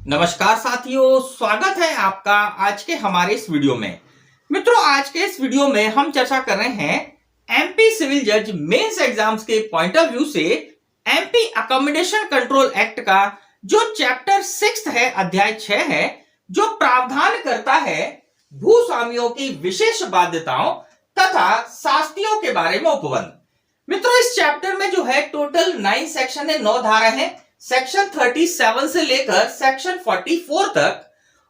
नमस्कार साथियों, स्वागत है आपका आज के हमारे इस वीडियो में। मित्रों, आज के इस वीडियो में हम चर्चा कर रहे हैं एमपी सिविल जज मेंस एग्जाम्स के पॉइंट ऑफ व्यू से एमपी अकोमोडेशन कंट्रोल एक्ट का जो चैप्टर 6 है, अध्याय 6 है, जो प्रावधान करता है भूस्वामियों की विशेष बाध्यताओं तथा शास्तियों के बारे में उपबंध। मित्रों, इस चैप्टर में जो है टोटल 9 सेक्शन है, 9 धारा है, सेक्शन 37 से लेकर सेक्शन 44 तक।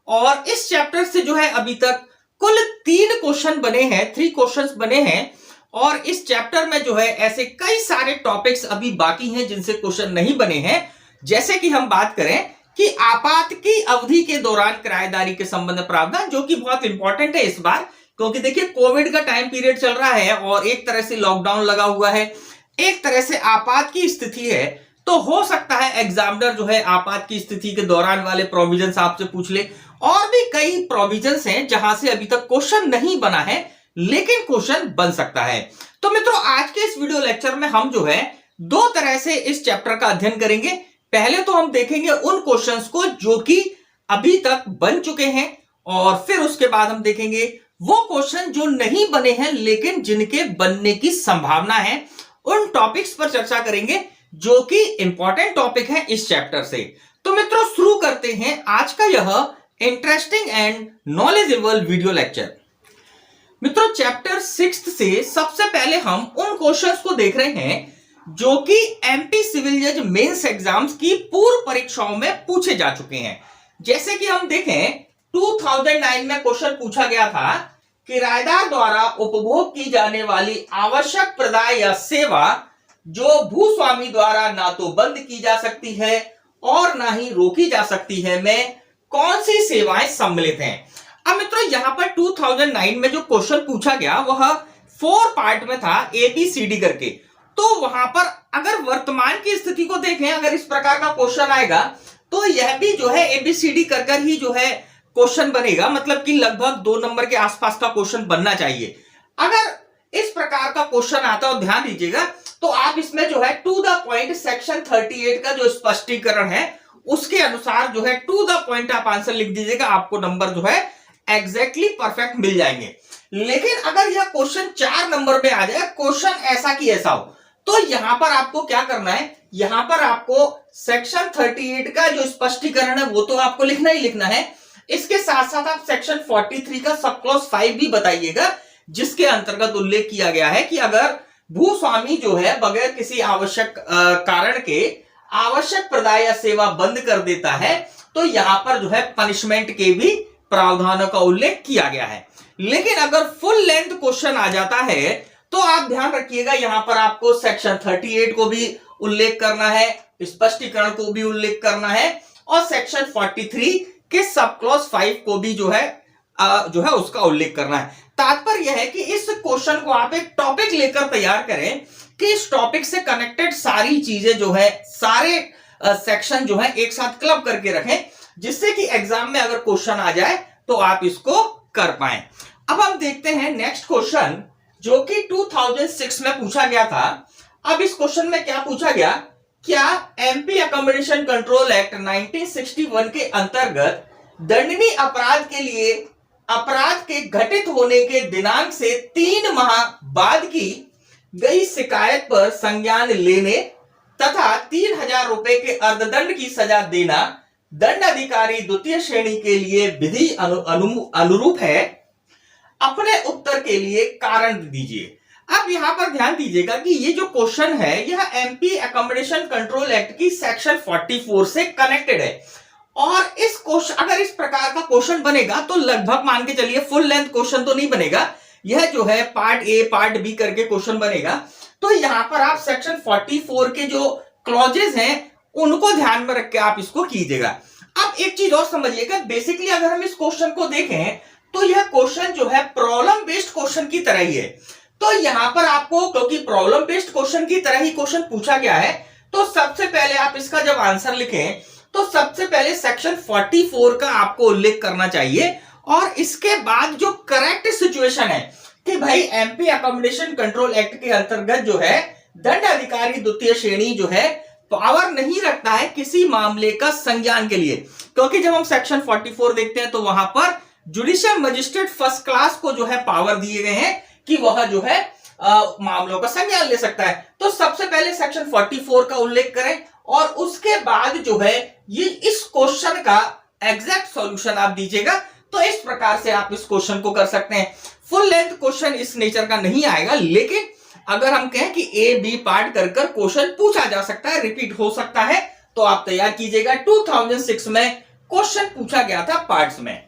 और इस चैप्टर से जो है अभी तक कुल 3 क्वेश्चन बने हैं, 3 क्वेश्चंस बने हैं। और इस चैप्टर में जो है ऐसे कई सारे टॉपिक्स अभी बाकी हैं जिनसे क्वेश्चन नहीं बने हैं। जैसे कि हम बात करें कि आपात की अवधि के दौरान किराएदारी के संबंध में प्रावधान, जो कि बहुत इंपॉर्टेंट है इस बार, क्योंकि देखिए कोविड का टाइम पीरियड चल रहा है और एक तरह से लॉकडाउन लगा हुआ है, एक तरह से आपात की स्थिति है। तो हो सकता है एग्जामिनर जो है आपात की स्थिति के दौरान वाले प्रोविजंस आपसे पूछ ले। और भी कई प्रोविजंस हैं जहां से अभी तक क्वेश्चन नहीं बना है, लेकिन क्वेश्चन बन सकता है। तो मित्रों, आज के इस वीडियो लेक्चर में हम जो है 2 तरह से इस चैप्टर का अध्ययन करेंगे। पहले तो हम देखेंगे उन क्वेश्चंस को जो कि अभी तक बन चुके हैं, और फिर उसके बाद हम देखेंगे वो क्वेश्चन जो नहीं बने हैं लेकिन जिनके बनने की संभावना है। उन टॉपिक्स पर चर्चा करेंगे जो कि इंपॉर्टेंट टॉपिक है इस चैप्टर से। तो मित्रों, शुरू करते हैं आज का यह interesting and knowledgeable video lecture. मित्रों, चैप्टर 6 से सबसे पहले हम उन क्वेश्चंस को देख रहे हैं जो कि एमपी सिविल जज मेंस एग्जाम्स की पूर्व परीक्षाओं में पूछे जा चुके हैं। जैसे कि हम देखें 2009 में क्वेश्चन पूछा गया था, किराएदार द्वारा उपभोग की जाने वाली आवश्यक प्रदाय या सेवा जो भूस्वामी द्वारा ना तो बंद की जा सकती है और ना ही रोकी जा सकती है, में कौन सी सेवाएं सम्मिलित हैं। अब मित्रों, यहां पर 2009 में जो क्वेश्चन पूछा गया वह 4 पार्ट में था, ABCD करके। तो वहां पर अगर वर्तमान की स्थिति को देखें, अगर इस प्रकार का क्वेश्चन आएगा तो यह भी जो है ABCD कर ही जो है क्वेश्चन बनेगा, मतलब कि लगभग 2 नंबर के आसपास का क्वेश्चन बनना चाहिए। अगर इस प्रकार का क्वेश्चन आता है, ध्यान दीजिएगा, तो आप इसमें जो है टू द पॉइंट सेक्शन 38 का जो स्पष्टीकरण है उसके अनुसार जो है टू द पॉइंट आप आंसर लिख दीजिएगा, आपको नंबर जो है एग्जैक्टली परफेक्ट मिल जाएंगे। लेकिन अगर यह क्वेश्चन 4 नंबर में आ जाए, क्वेश्चन ऐसा की ऐसा हो, तो यहां पर आपको क्या करना है, यहां पर आपको सेक्शन 38 का जो स्पष्टीकरण है वो तो आपको लिखना ही लिखना है। इसके साथ साथ आप सेक्शन 43 का सब क्लॉज 5 भी बताइएगा, जिसके अंतर्गत उल्लेख किया गया है कि अगर भूस्वामी जो है बगैर किसी आवश्यक कारण के आवश्यक प्रदाय या सेवा बंद कर देता है तो यहां पर जो है पनिशमेंट के भी प्रावधानों का उल्लेख किया गया है। लेकिन अगर फुल लेंथ क्वेश्चन आ जाता है तो आप ध्यान रखिएगा, यहां पर आपको सेक्शन 38 को भी उल्लेख करना है, स्पष्टीकरण को भी उल्लेख करना है, और सेक्शन 43 के सब क्लॉज 5 को भी जो है उसका उल्लेख करना है। तात्पर्य यह है कि इस क्वेश्चन को आप एक टॉपिक लेकर तैयार करें कि इस टॉपिक से कनेक्टेड सारी चीजें जो है, सारे सेक्शन जो है एक साथ क्लब करके रखें, जिससे कि एग्जाम में अगर क्वेश्चन आ जाए तो आप इसको कर पाए। अब हम देखते हैं नेक्स्ट क्वेश्चन जो कि 2006 में पूछा गया था। अब इस क्वेश्चन में क्या पूछा गया, क्या एमपी अकोमोडेशन कंट्रोल एक्ट 1961 के अंतर्गत दंडनीय अपराध के लिए अपराध के घटित होने के दिनांक से 3 माह बाद की गई शिकायत पर संज्ञान लेने तथा 3000 रुपए के अर्धदंड की सजा देना दंड अधिकारी द्वितीय श्रेणी के लिए विधि अनुरूप है? अपने उत्तर के लिए कारण दीजिए। अब यहां पर ध्यान दीजिएगा कि ये जो क्वेश्चन है यह एमपी अकोमोडेशन कंट्रोल एक्ट की सेक्शन 44 से कनेक्टेड है। और इस क्वेश्चन, अगर इस प्रकार का क्वेश्चन बनेगा तो लगभग मान के चलिए फुल लेंथ क्वेश्चन तो नहीं बनेगा, यह जो है पार्ट ए पार्ट बी करके क्वेश्चन बनेगा। तो यहां पर आप सेक्शन 44 के जो क्लॉजेस हैं उनको ध्यान में रख के आप इसको कीजिएगा। अब एक चीज और समझिएगा, बेसिकली अगर हम इस क्वेश्चन को देखें तो यह क्वेश्चन जो है प्रॉब्लम बेस्ड क्वेश्चन की तरह ही है। तो यहां पर आपको, क्योंकि प्रॉब्लम बेस्ड क्वेश्चन की तरह ही क्वेश्चन पूछा गया है, तो सबसे पहले आप इसका जब आंसर लिखें तो सबसे पहले सेक्शन 44 का आपको उल्लेख करना चाहिए, और इसके बाद जो करेक्ट सिचुएशन है कि भाई एमपी अकोमोडेशन कंट्रोल एक्ट के अंतर्गत जो है दंड अधिकारी द्वितीय श्रेणी जो है पावर नहीं रखता है किसी मामले का संज्ञान के लिए। क्योंकि जब हम सेक्शन 44 देखते हैं तो वहां पर जुडिशियल मजिस्ट्रेट फर्स्ट क्लास को जो है पावर दिए गए हैं कि वह जो है मामलों का संज्ञान ले सकता है। तो सबसे पहले सेक्शन 44 का उल्लेख करें और उसके बाद जो है ये इस क्वेश्चन का एग्जैक्ट सॉल्यूशन आप दीजिएगा। तो इस प्रकार से आप इस क्वेश्चन को कर सकते हैं। फुल लेंथ क्वेश्चन इस नेचर का नहीं आएगा, लेकिन अगर हम कहें कि ए बी पार्ट कर कर क्वेश्चन पूछा जा सकता है, रिपीट हो सकता है, तो आप तैयार कीजिएगा। 2006 में क्वेश्चन पूछा गया था पार्ट्स में।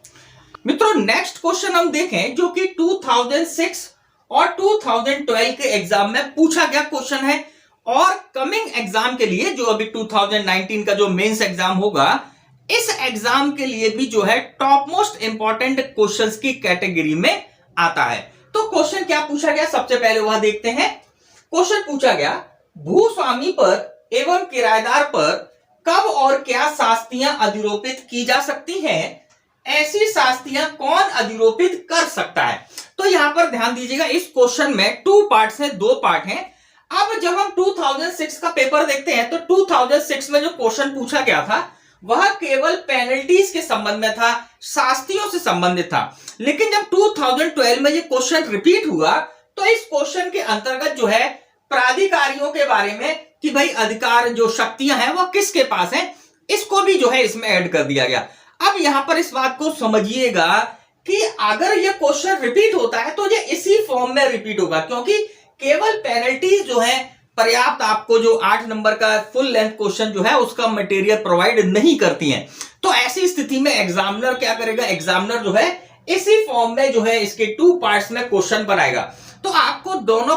मित्रों नेक्स्ट क्वेश्चन हम देखें जो कि 2006 और 2012 के एग्जाम में पूछा गया क्वेश्चन है और कमिंग एग्जाम के लिए जो अभी 2019 का जो मेंस एग्जाम होगा, इस एग्जाम के लिए भी जो है टॉप मोस्ट इंपॉर्टेंट क्वेश्चंस की कैटेगरी में आता है। तो क्वेश्चन क्या पूछा गया, सबसे पहले वह देखते हैं। क्वेश्चन पूछा गया भूस्वामी पर एवं किराएदार पर कब और क्या शास्तियां अधिरोपित की जा सकती हैं, ऐसी शास्तियां कौन अधिरोपित कर सकता है। तो यहां पर ध्यान दीजिएगा, इस क्वेश्चन में 2 पार्ट्स हैं, 2 पार्ट हैं। अब जब हम 2006 का पेपर देखते हैं तो 2006 में जो क्वेश्चन पूछा गया था वह केवल पेनल्टीज के संबंध में था, शास्तियों से संबंधित था। लेकिन जब 2012 में ये क्वेश्चन रिपीट हुआ तो इस क्वेश्चन के अंतर्गत जो है प्राधिकारियों के बारे में कि भाई अधिकार जो शक्तियां हैं वह किसके पास हैं, इसको भी जो है इसमें ऐड कर दिया गया। अब यहां पर इस बात को समझिएगा कि अगर ये क्वेश्चन रिपीट होता है तो ये इसी फॉर्म में रिपीट होगा, क्योंकि केवल पेनल्टीज जो है पर्याप्त आपको जो 8 नंबर का फुल लेंथ क्वेश्चन जो है उसका मटेरियल प्रोवाइड नहीं करती हैं। तो ऐसी स्थिति में एग्जामिनर क्या करेगा, एग्जामिनर जो है इसी फॉर्म में जो है इसके 2 पार्ट्स में क्वेश्चन बनाएगा। तो आपको दोनों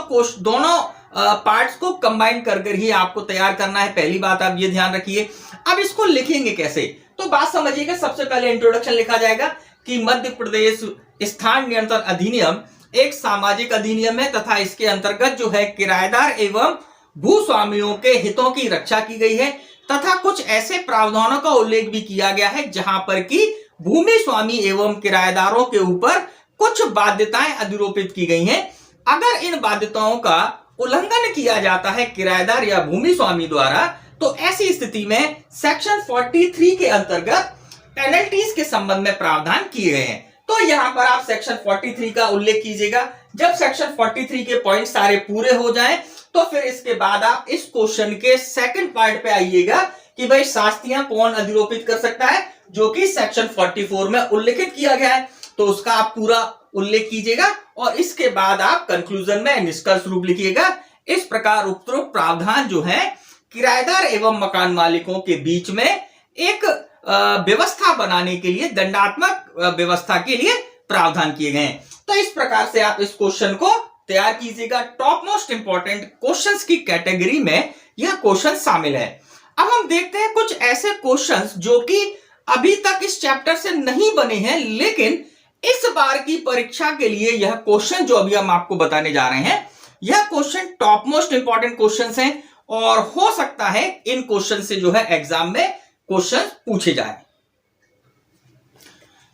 पार्ट्स को कंबाइन कर ही आपको तैयार करना है। पहली बात आप ये ध्यान रखिए। अब इसको लिखेंगे कैसे, तो बात समझिएगा। सबसे पहले इंट्रोडक्शन लिखा जाएगा कि मध्य प्रदेश स्थान नियंत्रण अधिनियम एक सामाजिक अधिनियम है तथा इसके अंतर्गत जो है किराएदार एवं भूस्वामियों के हितों की रक्षा की गई है तथा कुछ ऐसे प्रावधानों का उल्लेख भी किया गया है जहां पर कि भूमि स्वामी एवं किराएदारों के ऊपर कुछ बाध्यताएं अधिरोपित की गई हैं। अगर इन बाध्यताओं का उल्लंघन किया जाता है किराएदार या भूमि स्वामी द्वारा तो ऐसी स्थिति में सेक्शन 43 के अंतर्गत पेनल्टीज के संबंध में प्रावधान किए गए हैं। तो यहां पर आप सेक्शन 43 का उल्लेख कीजिएगा। जब सेक्शन 43 के पॉइंट सारे पूरे हो जाएं तो फिर इसके बाद आप इस क्वेश्चन के सेकंड पार्ट पे आइएगा कि भाई शास्तियां कौन अधिरोपित कर सकता है, जो कि सेक्शन 44 में उल्लेखित किया गया है। तो उसका आप पूरा उल्लेख कीजिएगा और इसके बाद आप कंक्लूजन में निष्कर्ष रूप लिखिएगा। इस प्रकार उपरोक्त प्रावधान जो है किराएदार एवं मकान मालिकों के बीच में एक व्यवस्था बनाने के लिए, दंडात्मक व्यवस्था के लिए प्रावधान किए गए हैं। तो इस प्रकार से आप इस क्वेश्चन को तैयार कीजिएगा। टॉप मोस्ट इंपॉर्टेंट क्वेश्चंस की कैटेगरी में यह क्वेश्चन शामिल है। अब हम देखते हैं कुछ ऐसे क्वेश्चंस जो कि अभी तक इस चैप्टर से नहीं बने हैं, लेकिन इस बार की परीक्षा के लिए यह क्वेश्चन जो अभी हम आपको बताने जा रहे हैं, यह question top most important questions हैं और हो सकता है इन क्वेश्चन से जो है एग्जाम में क्वेश्चन पूछे जाए।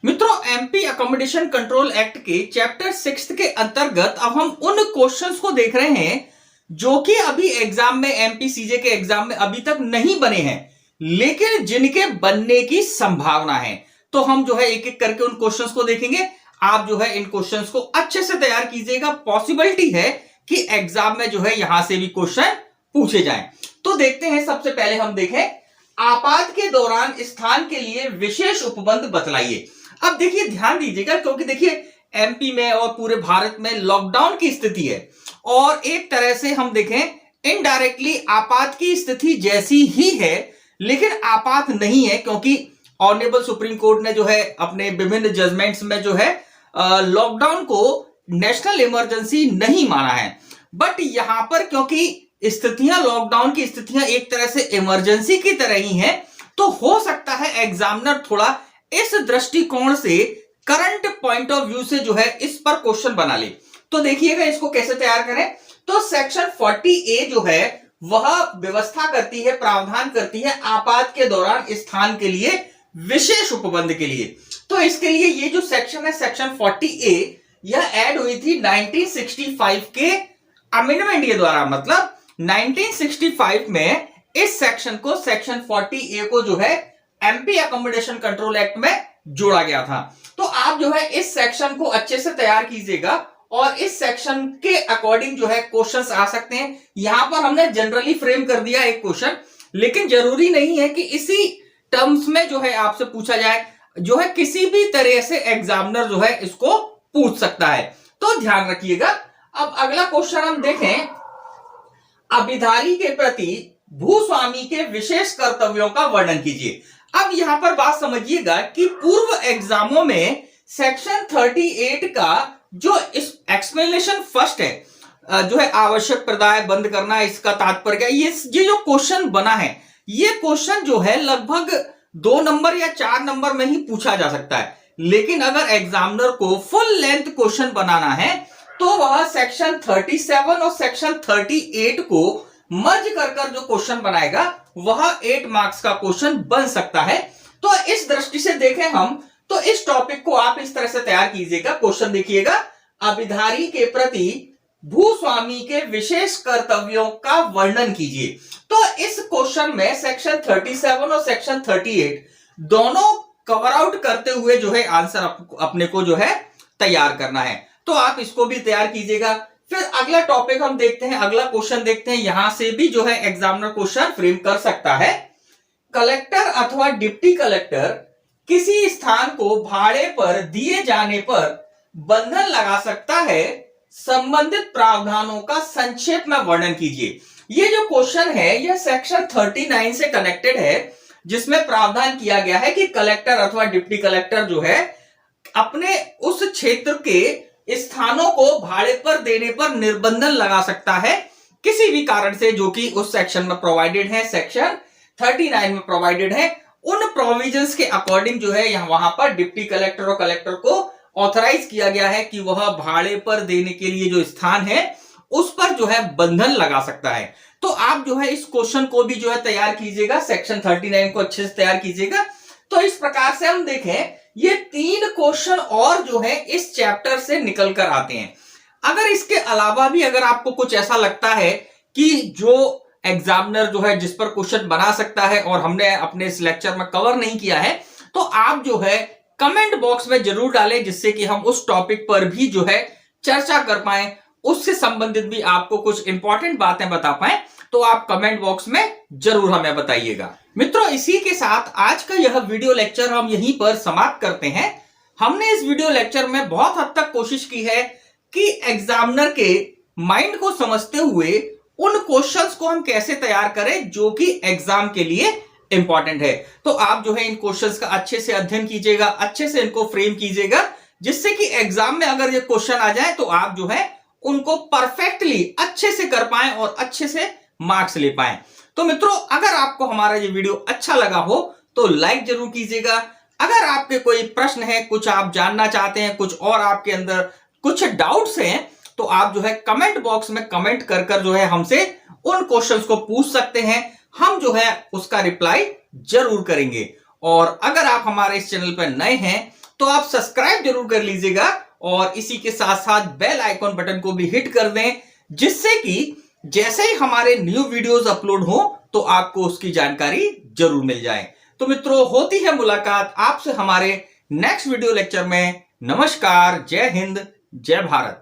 मित्रों, एमपी अकोमोडेशन कंट्रोल एक्ट के चैप्टर 6 के अंतर्गत अब हम उन क्वेश्चंस को देख रहे हैं जो कि अभी एग्जाम में, एमपी सीजे के एग्जाम में अभी तक नहीं बने हैं, लेकिन जिनके बनने की संभावना है। तो हम जो है एक एक करके उन क्वेश्चंस को देखेंगे। आप जो है इन क्वेश्चंस को अच्छे से तैयार कीजिएगा। पॉसिबिलिटी है कि एग्जाम में जो है यहां से भी क्वेश्चन पूछे जाएं। तो देखते हैं, सबसे पहले हम देखें आपात के दौरान स्थान के लिए विशेष उपबंध बतलाइए। अब देखिए, ध्यान दीजिएगा, क्योंकि देखिए एमपी में और पूरे भारत में लॉकडाउन की स्थिति है और एक तरह से हम देखें इनडायरेक्टली आपात की स्थिति जैसी ही है, लेकिन आपात नहीं है, क्योंकि ऑनरेबल सुप्रीम कोर्ट ने जो है अपने विभिन्न जजमेंट्स में जो है लॉकडाउन को नेशनल इमरजेंसी नहीं माना है। बट यहां पर क्योंकि स्थितियां, लॉकडाउन की स्थितियां एक तरह से इमरजेंसी की तरह ही हैं, तो हो सकता है एग्जामिनर थोड़ा इस दृष्टिकोण से, करंट पॉइंट ऑफ व्यू से जो है इस पर क्वेश्चन बना ले। तो देखिएगा इसको कैसे तैयार करें। तो सेक्शन 40A जो है वह व्यवस्था करती है, प्रावधान करती है आपात के दौरान स्थान के लिए विशेष उपबंध के लिए। तो इसके लिए ये जो सेक्शन है, सेक्शन 40A, यह ऐड हुई थी 1965 के अमेंडमेंट के द्वारा। मतलब 1965 में इस सेक्शन को, सेक्शन 40A को जो है एमपी अकोमोडेशन कंट्रोल एक्ट में जोड़ा गया था। तो आप जो है इस सेक्शन को अच्छे से तैयार कीजिएगा और इस सेक्शन के अकॉर्डिंग जो है क्वेश्चंस आ सकते हैं। यहां पर हमने जनरली फ्रेम कर दिया एक क्वेश्चन, लेकिन जरूरी नहीं है कि इसी टर्म्स में जो है आपसे पूछा जाए, जो है किसी भी तरह से एग्जामिनर जो है इसको पूछ सकता है, तो ध्यान रखिएगा। अब अगला क्वेश्चन हम देखें, अभिधारी के प्रति भूस्वामी के विशेष कर्तव्यों का वर्णन कीजिए। अब यहां पर बात समझिएगा कि पूर्व एग्जामों में सेक्शन 38 का जो इस एक्सप्लेनेशन फर्स्ट है, जो है आवश्यक प्रदाय बंद करना, इसका तात्पर्य क्या, ये जो क्वेश्चन बना है, ये क्वेश्चन जो है लगभग 2 नंबर या 4 नंबर में ही पूछा जा सकता है। लेकिन अगर एग्जामिनर को फुल लेंथ क्वेश्चन बनाना है तो वह सेक्शन 37 और सेक्शन 38 को मर्ज कर जो क्वेश्चन बनाएगा वह 8 मार्क्स का क्वेश्चन बन सकता है। तो इस दृष्टि से देखें हम, तो इस टॉपिक को आप इस तरह से तैयार कीजिएगा। क्वेश्चन देखिएगा, अभिधारी के प्रति भूस्वामी के विशेष कर्तव्यों का वर्णन कीजिए। तो इस क्वेश्चन में सेक्शन 37 और सेक्शन 38 दोनों कवर आउट करते हुए जो है आंसर अपने को जो है तैयार करना है। तो आप इसको भी तैयार कीजिएगा। फिर अगला टॉपिक हम देखते हैं, अगला क्वेश्चन देखते हैं। यहां से भी जो है एग्जामिनर क्वेश्चन फ्रेम कर सकता है। कलेक्टर अथवा डिप्टी कलेक्टर किसी स्थान को भाड़े पर दिए जाने पर बंधन लगा सकता है, संबंधित प्रावधानों का संक्षेप में वर्णन कीजिए। ये जो क्वेश्चन है यह सेक्शन 39 से कनेक्टेड है, जिसमें प्रावधान किया गया है कि कलेक्टर अथवा डिप्टी कलेक्टर जो है अपने उस क्षेत्र के स्थानों को भाड़े पर देने पर निर्बंधन लगा सकता है किसी भी कारण से, जो कि उस सेक्शन में प्रोवाइडेड है, सेक्शन 39 में प्रोवाइडेड है। उन प्रोविजंस के अकॉर्डिंग जो है यहाँ वहां पर डिप्टी कलेक्टर और कलेक्टर को ऑथराइज किया गया है कि वह भाड़े पर देने के लिए जो स्थान है उस पर जो है बंधन लगा सकता है। तो आप जो है इस क्वेश्चन को भी जो है तैयार कीजिएगा, सेक्शन 39 को अच्छे से तैयार कीजिएगा। तो इस प्रकार से हम देखें, ये 3 क्वेश्चन और जो है इस चैप्टर से निकल कर आते हैं। अगर इसके अलावा भी अगर आपको कुछ ऐसा लगता है कि जो एग्जामिनर जो है जिस पर क्वेश्चन बना सकता है और हमने अपने इस लेक्चर में कवर नहीं किया है, तो आप जो है कमेंट बॉक्स में जरूर डालें, जिससे कि हम उस टॉपिक पर भी जो है चर्चा कर पाए, उससे संबंधित भी आपको कुछ इंपॉर्टेंट बातें बता पाए। तो आप कमेंट बॉक्स में जरूर हमें बताइएगा। मित्रों, इसी के साथ आज का यह वीडियो लेक्चर हम यहीं पर समाप्त करते हैं। हमने इस वीडियो लेक्चर में बहुत हद तक कोशिश की है कि एग्जामिनर के माइंड को समझते हुए उन क्वेश्चंस को हम कैसे तैयार करें जो कि एग्जाम के लिए इंपॉर्टेंट है। तो आप जो है इन क्वेश्चंस का अच्छे से अध्ययन कीजिएगा, अच्छे से इनको फ्रेम कीजिएगा, जिससे कि एग्जाम में अगर ये क्वेश्चन आ जाए तो आप जो है उनको परफेक्टली अच्छे से कर पाए और अच्छे से मार्क्स ले पाए। तो मित्रों, अगर आपको हमारा ये वीडियो अच्छा लगा हो तो लाइक जरूर कीजिएगा। अगर आपके कोई प्रश्न है, कुछ आप जानना चाहते हैं, कुछ और आपके अंदर कुछ डाउट्स हैं, तो आप जो है कमेंट बॉक्स में कमेंट कर कर जो है हमसे उन क्वेश्चंस को पूछ सकते हैं। हम जो है उसका रिप्लाई जरूर करेंगे। और अगर आप हमारे इस चैनल पर नए हैं तो आप सब्सक्राइब जरूर कर लीजिएगा और इसी के साथ साथ बेल आइकॉन बटन को भी हिट कर दें, जिससे कि जैसे ही हमारे न्यू वीडियोस अपलोड हो तो आपको उसकी जानकारी जरूर मिल जाए। तो मित्रों, होती है मुलाकात आपसे हमारे नेक्स्ट वीडियो लेक्चर में। नमस्कार, जय हिंद, जय भारत।